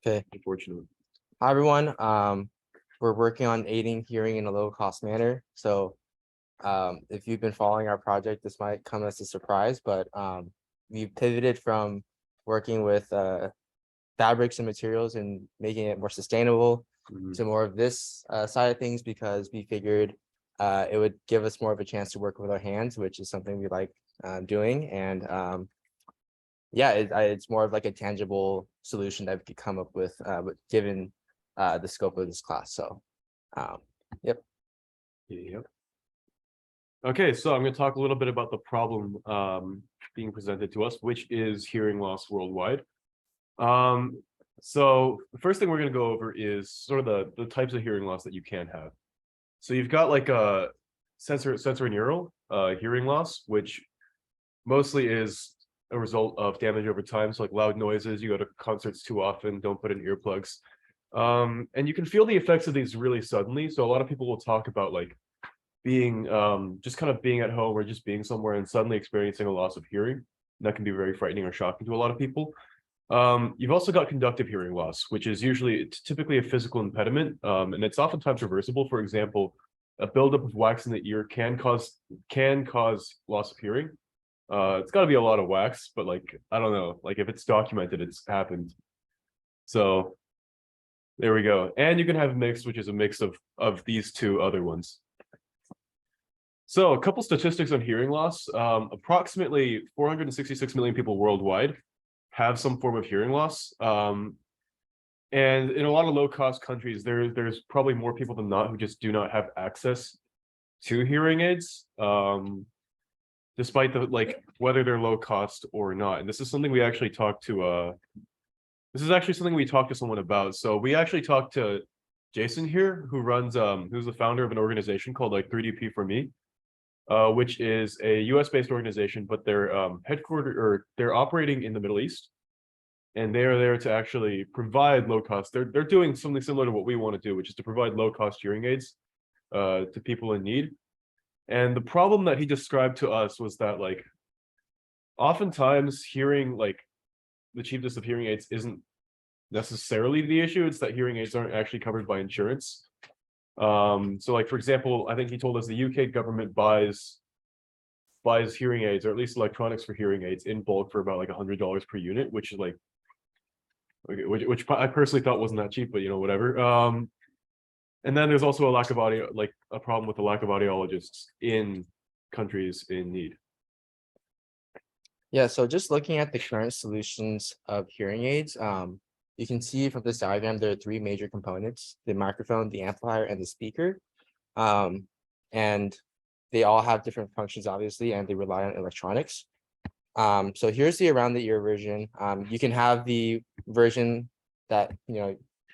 Okay. Unfortunately. Hi, everyone. We're working on aiding hearing in a low cost manner. So if you've been following our project, this might come as a surprise, but we've pivoted from working with fabrics and materials and making it more sustainable to more of this side of things, because we figured it would give us more of a chance to work with our hands, which is something we like doing. And yeah, it's more of like a tangible solution that we could come up with given the scope of this class. So yep. Yep. Okay, so I'm going to talk a little bit about the problem being presented to us, which is hearing loss worldwide. So the first thing we're going to go over is sort of the types of hearing loss that you can have. So you've got like a sensorineural hearing loss, which mostly is a result of damage over time. So like loud noises, you go to concerts too often, don't put in earplugs. And you can feel the effects of these really suddenly. So a lot of people will talk about like being just kind of being at home or just being somewhere and suddenly experiencing a loss of hearing. That can be very frightening or shocking to a lot of people. You've also got conductive hearing loss, which is typically a physical impediment, and it's oftentimes reversible. For example, a buildup of wax in the ear can cause loss of hearing. It's got to be a lot of wax, but like I don't know, like if it's documented, it's happened. So there we go. And you can have mixed, which is a mix of these two other ones. So a couple statistics on hearing loss. Approximately 466 million people worldwide have some form of hearing loss. And in a lot of low-cost countries, there's probably more people than not who just do not have access to hearing aids, despite whether they're low cost or not. And this is something we actually talked to. This is actually something we talked to someone about. So we actually talked to Jason here, who runs who's the founder of an organization called like 3DP for Me, which is a US-based organization, but they're headquartered, or they're operating in the Middle East, and they are there to actually provide low cost. They're doing something similar to what we want to do, which is to provide low cost hearing aids to people in need. And the problem that he described to us was that like oftentimes hearing, like the cheapness of hearing aids isn't necessarily the issue. It's that hearing aids aren't actually covered by insurance. So like, for example, I think he told us the UK government buys hearing aids, or at least electronics for hearing aids, in bulk for about like $100 per unit, which is like, which I personally thought wasn't that cheap, but you know, whatever. And then there's also a lack of a problem with the lack of audiologists in countries in need. Yeah, so just looking at the current solutions of hearing aids, you can see from this diagram, there are three major components: the microphone, the amplifier, and the speaker. And they all have different functions, obviously, and they rely on electronics. So here's the around the ear version. You can have the version that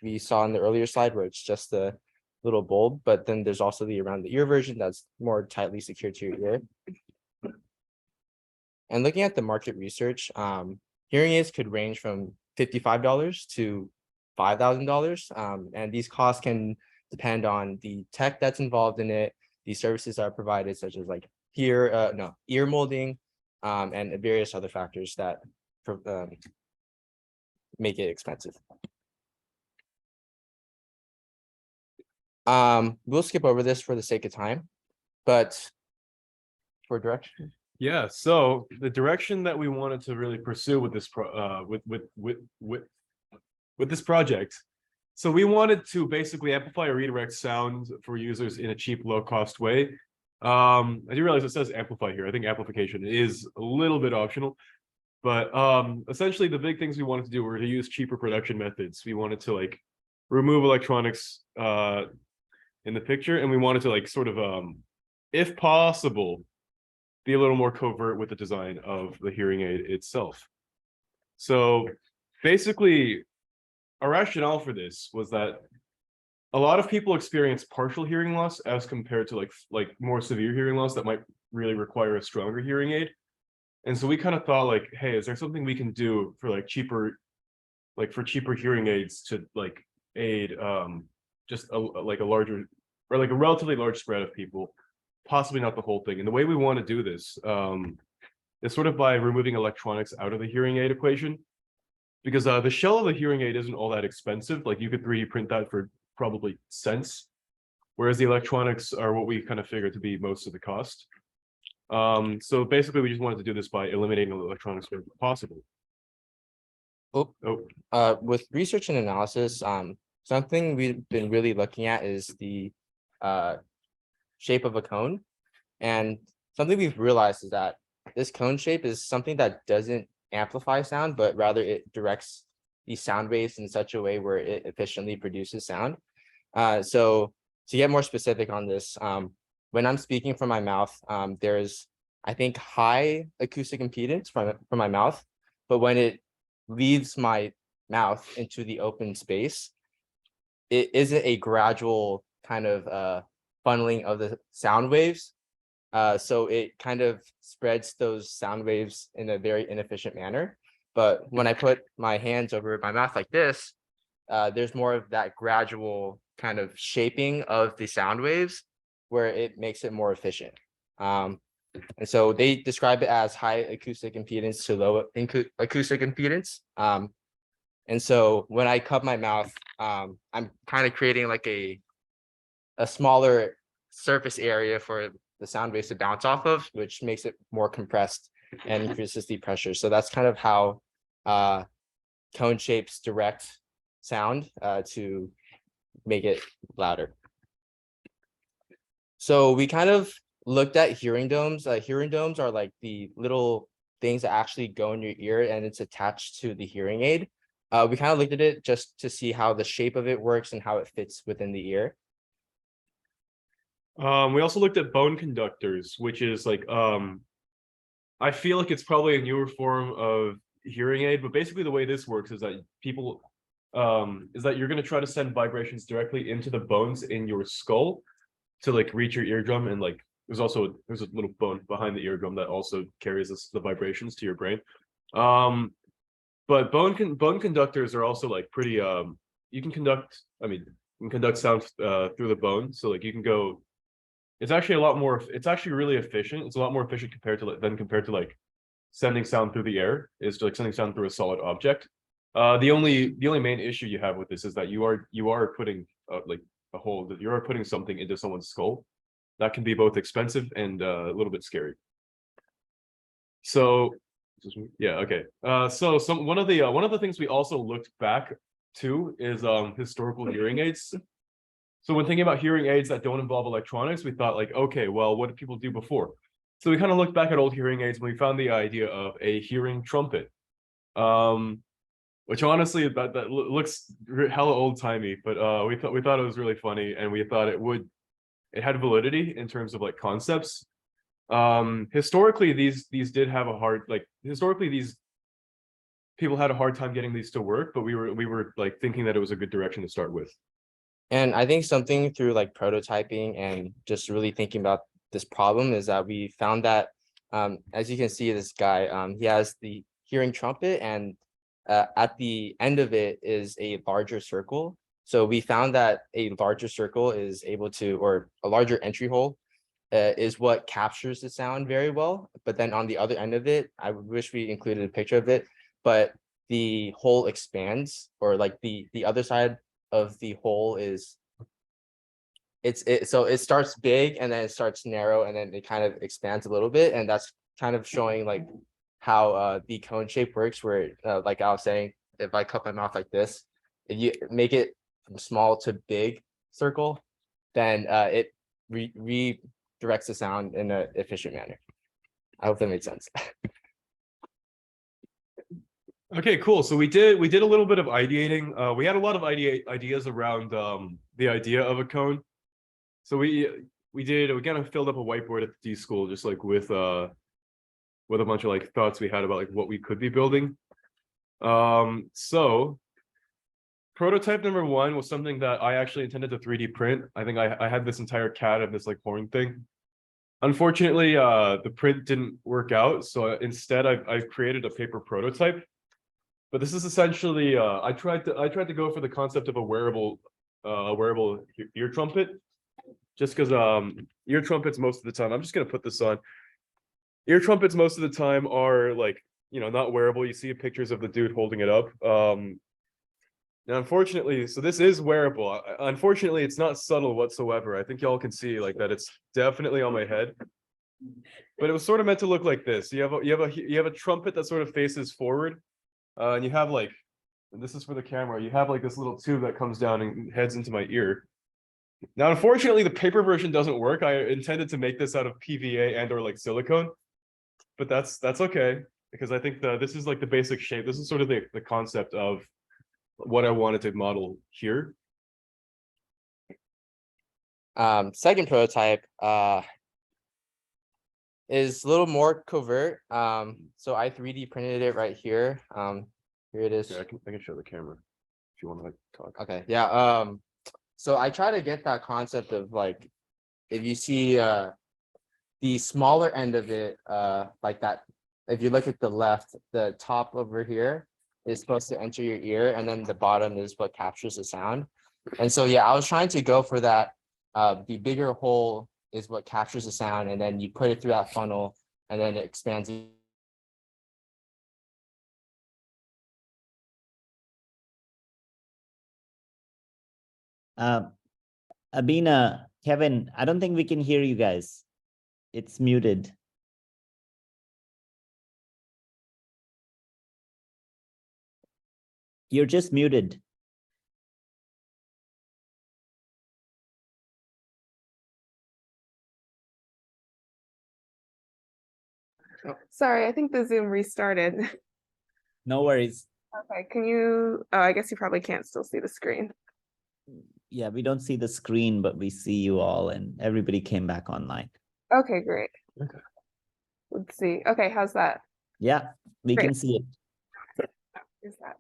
we saw in the earlier slide, where it's just the little bulb, but then there's also the around the ear version that's more tightly secured to your ear. And looking at the market research, hearing aids could range from $55 to $5,000. And these costs can depend on the tech that's involved in it, the services that are provided, such as like ear molding, and various other factors that make it expensive. We'll skip over this for the sake of time, but for direction. Yeah, so the direction that we wanted to really pursue with this with this project, so we wanted to basically amplify or redirect sound for users in a cheap, low-cost way. I do realize it says amplify here. I think amplification is a little bit optional, but essentially the big things we wanted to do were to use cheaper production methods. We wanted to like remove electronics in the picture, and we wanted to like sort of if possible be a little more covert with the design of the hearing aid itself. So basically, our rationale for this was that a lot of people experience partial hearing loss as compared to like more severe hearing loss that might really require a stronger hearing aid. And so we kind of thought like, hey, is there something we can do for like cheaper hearing aids to like aid just like a larger, or like a relatively large spread of people, possibly not the whole thing. And the way we want to do this is sort of by removing electronics out of the hearing aid equation. because the shell of the hearing aid isn't all that expensive. Like you could 3D print that for probably cents, whereas the electronics are what we kind of figured to be most of the cost. So basically we just wanted to do this by eliminating the electronics where possible. Oh, Oh, with research and analysis, something we've been really looking at is the shape of a cone. And something we've realized is that this cone shape is something that doesn't amplify sound, but rather it directs these sound waves in such a way where it efficiently produces sound. So to get more specific on this, when I'm speaking from my mouth, there's, I think, high acoustic impedance from my mouth, but when it leaves my mouth into the open space, it isn't a gradual kind of funneling of the sound waves. So it kind of spreads those sound waves in a very inefficient manner. But when I put my hands over my mouth like this, there's more of that gradual kind of shaping of the sound waves where it makes it more efficient. And so they describe it as high acoustic impedance to low acoustic impedance. And so when I cup my mouth, I'm kind of creating like a smaller surface area for the sound waves to bounce off of, which makes it more compressed and increases the pressure. So that's kind of how cone shapes direct sound to make it louder. So we kind of looked at hearing domes. Hearing domes are like the little things that actually go in your ear and it's attached to the hearing aid. We kind of looked at it just to see how the shape of it works and how it fits within the ear. we also looked at bone conductors, which is like I feel like it's probably a newer form of hearing aid, but basically the way this works is that you're going to try to send vibrations directly into the bones in your skull to like reach your eardrum, and like there's a little bone behind the eardrum that also carries the vibrations to your brain. But bone conductors are also like pretty you can conduct sound through the bone, so like you can go. It's actually it's actually really efficient. It's a lot more efficient compared to like sending sound through the air, is like sending sound through a solid object. The only main issue you have with this is that you are putting like a hole, that you are putting something into someone's skull. That can be both expensive and a little bit scary. So yeah, okay. So one of the things we also looked back to is historical hearing aids. So when thinking about hearing aids that don't involve electronics, we thought like, okay, well, what did people do before? So we kind of looked back at old hearing aids and we found the idea of a hearing trumpet. Which honestly that looks hella old timey, but we thought it was really funny, and we thought it had validity in terms of like concepts. Historically these did have a hard, like historically these people had a hard time getting these to work, but we were like thinking that it was a good direction to start with. And I think something through like prototyping and just really thinking about this problem is that we found that, as you can see, this guy, he has the hearing trumpet, and at the end of it is a larger circle. So we found that a larger circle is able to, or a larger entry hole, is what captures the sound very well. But then on the other end of it, I wish we included a picture of it, but the hole expands, or like the other side of the hole is, so it starts big and then it starts narrow and then it kind of expands a little bit, and that's kind of showing like how the cone shape works, where like I was saying, if I cut my mouth like this, if you make it from small to big circle, then it redirects the sound in an efficient manner. I hope that made sense. Okay, cool. So we did a little bit of ideating. We had a lot of ideas around the idea of a cone. So we kind of filled up a whiteboard at the D school, just like with a bunch of like thoughts we had about like what we could be building. So prototype number 1 was something that I actually intended to 3D print. I think I had this entire CAD of this like horn thing. Unfortunately, the print didn't work out, so instead I've created a paper prototype. But this is essentially I tried to go for the concept of a wearable ear trumpet, just because ear trumpets most of the time, I'm just gonna put this on. Ear trumpets most of the time are like not wearable. You see pictures of the dude holding it up. Now, unfortunately, so this is wearable. Unfortunately, it's not subtle whatsoever. I think y'all can see like that. It's definitely on my head. But it was sort of meant to look like this. You have a trumpet that sort of faces forward, and you have like, and this is for the camera. You have like this little tube that comes down and heads into my ear. Now, unfortunately, the paper version doesn't work. I intended to make this out of PVA and or like silicone, but that's okay because I think this is like the basic shape. This is sort of the concept of what I wanted to model here. Second prototype is a little more covert. So I 3D printed it right here. Here it is. Yeah, I can show the camera if you want to like talk. Okay, yeah. So I try to get that concept of like, if you see the smaller end of it, like that, if you look at the left, the top over here is supposed to enter your ear, and then the bottom is what captures the sound. And so yeah, I was trying to go for that. The bigger hole is what captures the sound, and then you put it through that funnel, and then it expands. Abina, Kevin, I don't think we can hear you guys. It's muted. You're just muted. Sorry, I think the Zoom restarted. No worries. Okay, can you, oh, I guess you probably can't still see the screen. Yeah, we don't see the screen, but we see you all and everybody came back online. Okay, great. Okay. Let's see. Okay, how's that? Yeah, we Great. can see it. Is that?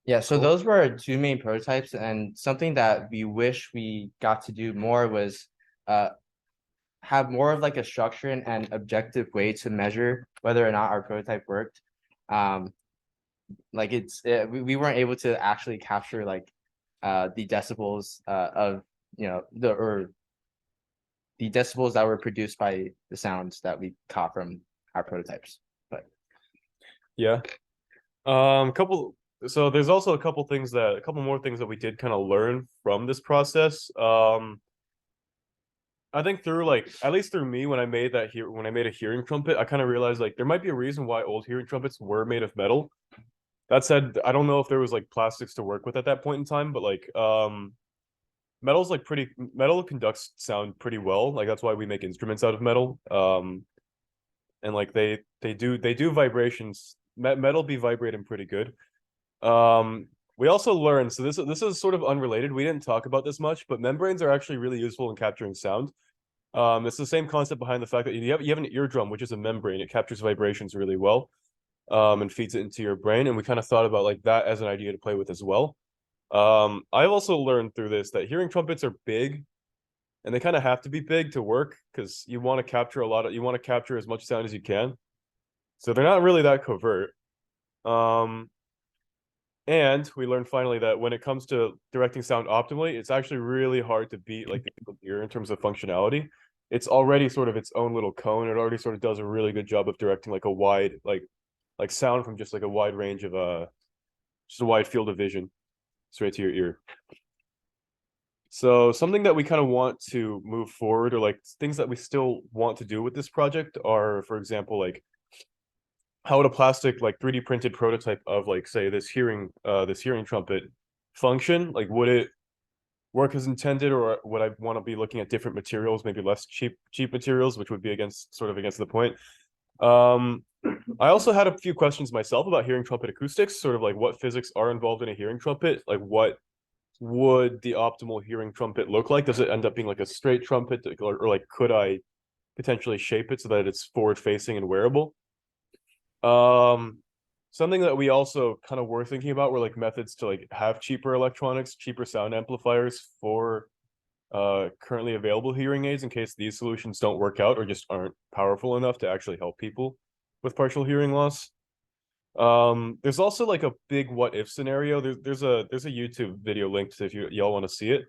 Yeah, so Cool. those were our two main prototypes, and something that we wish we got to do more was have more of like a structure and objective way to measure whether or not our prototype worked. Like we weren't able to actually capture like the decibels of the decibels that were produced by the sounds that we caught from our prototypes. But Yeah. So there's also a couple more things that we did kind of learn from this process. I think through like, at least through me, when I made a hearing trumpet, I kind of realized like there might be a reason why old hearing trumpets were made of metal. That said, I don't know if there was like plastics to work with at that point in time, but like metal conducts sound pretty well. Like that's why we make instruments out of metal. And like they do vibrations. Metal be vibrating pretty good. We also learned, so this is sort of unrelated. We didn't talk about this much, but membranes are actually really useful in capturing sound. It's the same concept behind the fact that you have an eardrum, which is a membrane. It captures vibrations really well, and feeds it into your brain. And we kind of thought about like that as an idea to play with as well. I've also learned through this that hearing trumpets are big, and they kind of have to be big to work because you want to capture as much sound as you can. So they're not really that covert. And we learned finally that when it comes to directing sound optimally, it's actually really hard to beat like the ear in terms of functionality. It's already sort of its own little cone. It already sort of does a really good job of directing like a wide like sound from just like a wide range of just a wide field of vision straight to your ear. So something that we kind of want to move forward, or like things that we still want to do with this project are, for example, like how would a plastic like 3D printed prototype of like say this hearing trumpet function? Like would it work as intended, or would I want to be looking at different materials, maybe less cheap materials, which would be against the point? I also had a few questions myself about hearing trumpet acoustics, sort of like what physics are involved in a hearing trumpet, like what would the optimal hearing trumpet look like? Does it end up being like a straight trumpet, or like could I potentially shape it so that it's forward facing and wearable? Something that we also kind of were thinking about were like methods to like have cheaper electronics, cheaper sound amplifiers for currently available hearing aids in case these solutions don't work out or just aren't powerful enough to actually help people with partial hearing loss. There's also like a big what if scenario. There's a YouTube video linked if y'all want to see it.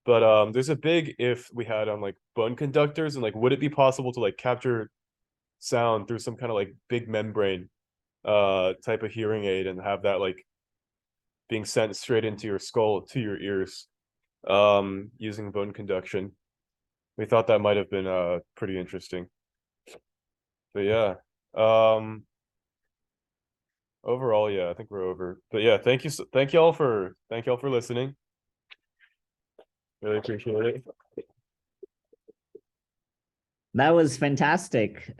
But there's a big if we had on like bone conductors, and like would it be possible to like capture sound through some kind of like big membrane type of hearing aid and have that like being sent straight into your skull to your ears using bone conduction. We thought that might have been pretty interesting. But yeah. Overall, yeah, I think we're over. But yeah, thank y'all for listening. Really appreciate it. That was fantastic.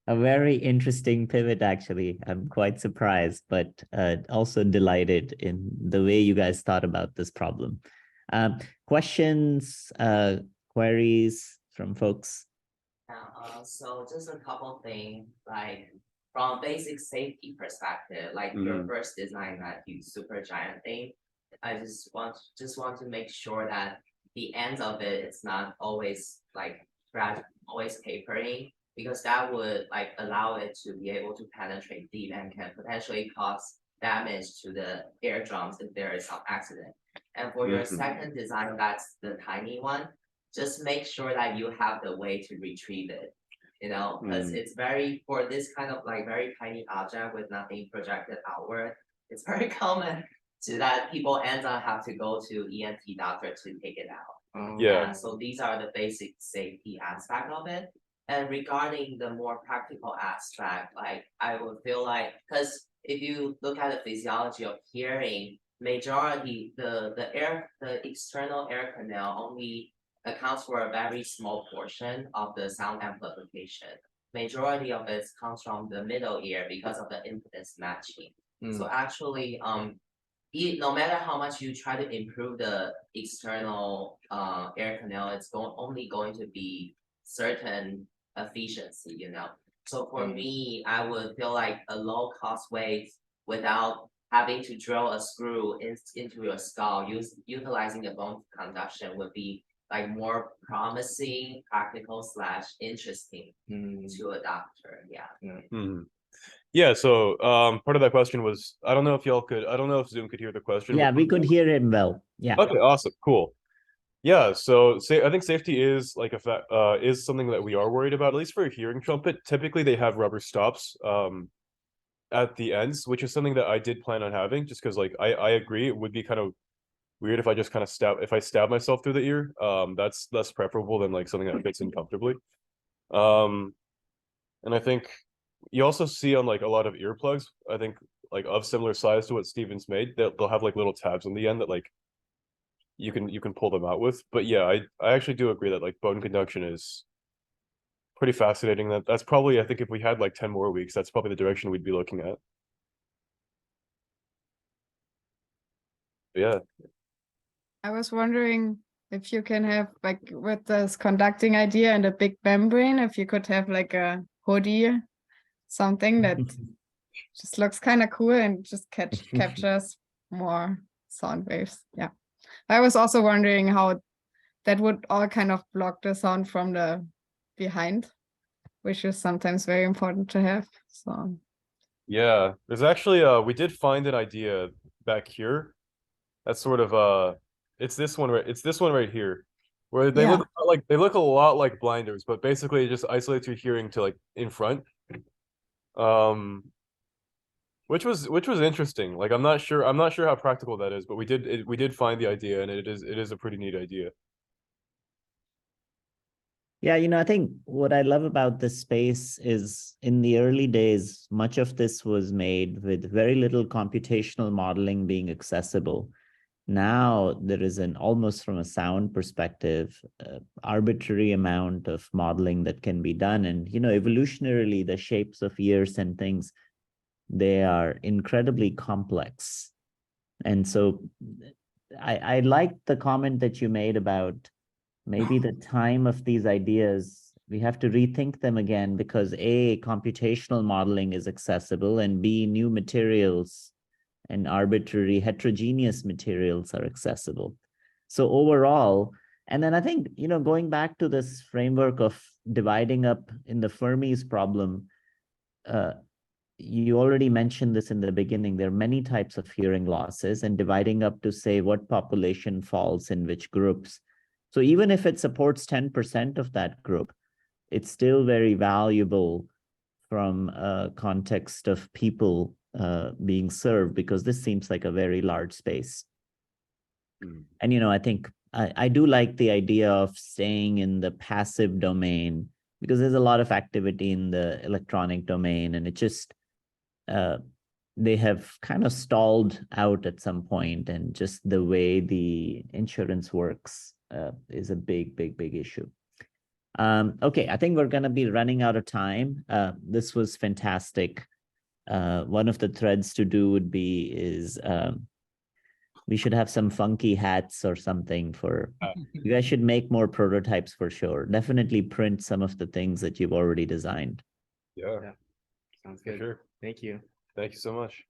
A very interesting pivot, actually. I'm quite surprised, but also delighted in the way you guys thought about this problem. Questions, queries from folks? So just a couple things, like from a basic safety perspective, like your first design that you Supergiant thing, I just want to make sure that the ends of it is not always like always tapering, because that would like allow it to be able to penetrate deep and can potentially cause damage to the eardrums if there is some accident. And for your second design, that's the tiny one, just make sure that you have the way to retrieve it, you know, because it's very, for this kind of like very tiny object with nothing projected outward, it's very common to that people end up have to go to ENT doctor to take it out. Yeah. So these are the basic safety aspect of it. And regarding the more practical aspect, like I would feel like, because if you look at the physiology of hearing, majority the external ear canal only accounts for a very small portion of the sound amplification. Majority of it comes from the middle ear because of the impedance matching. So actually, no matter how much you try to improve the external ear canal, it's only going to be certain efficiency, you know. So for me, I would feel like a low cost way without having to drill a screw into your skull, utilizing the bone conduction would be like more promising, practical / interesting to a doctor. Yeah. Yeah, so part of that question was, I don't know if Zoom could hear the question. Yeah, we could hear him well. Yeah. Okay, awesome, cool. Yeah, so I think safety is like is something that we are worried about, at least for a hearing trumpet. Typically they have rubber stops at the ends, which is something that I did plan on having, just because like I agree it would be kind of weird if I just kind of stab myself through the ear. That's less preferable than like something that fits in comfortably. And I think you also see on like a lot of earplugs, I think like of similar size to what Steven's made, they'll have like little tabs on the end that like you can pull them out with. But yeah, I actually do agree that like bone conduction is pretty fascinating. That's probably, I think if we had like 10 more weeks, that's probably the direction we'd be looking at. But yeah. I was wondering if you can have like with this conducting idea and a big membrane, if you could have like a hoodie, something that just looks kind of cool and just captures more sound waves. Yeah. I was also wondering how that would all kind of block the sound from the behind, which is sometimes very important to have. So yeah, there's actually we did find an idea back here. That's sort of it's this one right here, where they look a lot like blinders, but basically it just isolates your hearing to like in front. Which was interesting. Like I'm not sure how practical that is, but we did find the idea, and it is a pretty neat idea. Yeah, you know, I think what I love about this space is in the early days, much of this was made with very little computational modeling being accessible. Now there is an almost from a sound perspective, arbitrary amount of modeling that can be done. And, you know, evolutionarily, the shapes of ears and things, they are incredibly complex. And so I like the comment that you made about maybe the time of these ideas, we have to rethink them again, because A, computational modeling is accessible, and B, new materials and arbitrary heterogeneous materials are accessible. So overall, and then I think, you know, going back to this framework of dividing up in the Fermi's problem, you already mentioned this in the beginning, there are many types of hearing losses, and dividing up to say what population falls in which groups. So even if it supports 10% of that group, it's still very valuable from a context of people being served, because this seems like a very large space. Mm. And I think I do like the idea of staying in the passive domain, because there's a lot of activity in the electronic domain, and it just they have kind of stalled out at some point, and just the way the insurance works is a big issue. Okay, I think we're going to be running out of time. This was fantastic. One of the threads to do would be is we should have some funky hats or something for, you guys should make more prototypes for sure. Definitely print some of the things that you've already designed. Yeah, Sounds for good. sure. Thank you. Thank you so much.